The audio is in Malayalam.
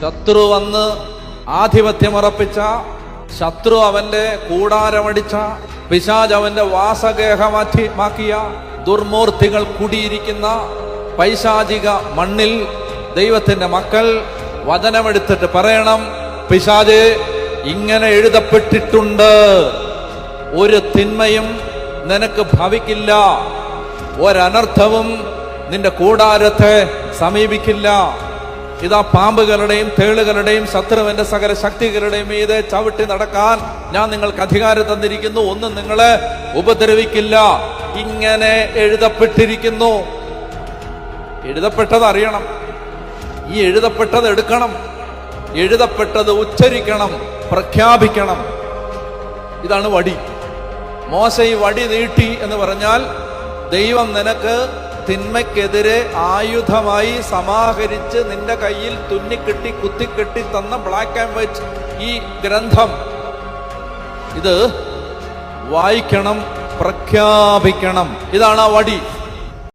ശത്രു വന്ന് ആധിപത്യമുറപ്പിച്ച, ശത്രു അവന്റെ കൂടാരമടിച്ച, പിശാച് അവന്റെ വാസഗേഹമാക്കിയ ദുർമൂർത്തികൾ കുടിയിരിക്കുന്ന പൈശാചിക മണ്ണിൽ ദൈവത്തിന്റെ മക്കൾ വചനമെടുത്തിട്ട് പറയണം, പിശാചേ, ഇങ്ങനെ എഴുതപ്പെട്ടിട്ടുണ്ട്, ഒരു തിന്മയും നിനക്ക് ഭവിക്കില്ല, ഒരനർത്ഥവും നിന്റെ കൂടാരത്തെ സമീപിക്കില്ല. ഇതാ പാമ്പുകളുടെയും തേളുകളുടെയും ശത്രുവിന്റെ സകല ശക്തികളുടെയും മീതെ ചവിട്ടി നടക്കാൻ ഞാൻ നിങ്ങൾക്ക് അധികാരം തന്നിരിക്കുന്നു, ഒന്നും നിങ്ങളെ ഉപദ്രവിക്കില്ല. ഇങ്ങനെ എഴുതപ്പെട്ടിരിക്കുന്നു. എഴുതപ്പെട്ടത് അറിയണം, ഈ എഴുതപ്പെട്ടത് എടുക്കണം, എഴുതപ്പെട്ടത് ഉച്ചരിക്കണം, പ്രഖ്യാപിക്കണം. ഇതാണ് വടി. മോശ ഈ വടി നീട്ടി എന്ന് പറഞ്ഞാൽ ദൈവം നിനക്ക് തിന്മയ്ക്കെതിരെ ആയുധമായി സമാഹരിച്ച് നിന്റെ കയ്യിൽ തുന്നിക്കെട്ടി കുത്തിക്കെട്ടി തന്ന ബ്ലാക്ക് ആൻഡ് വൈറ്റ് ഈ ഗ്രന്ഥം, ഇത് വായിക്കണം, പ്രഖ്യാപിക്കണം. ഇതാണ് ആ വടി.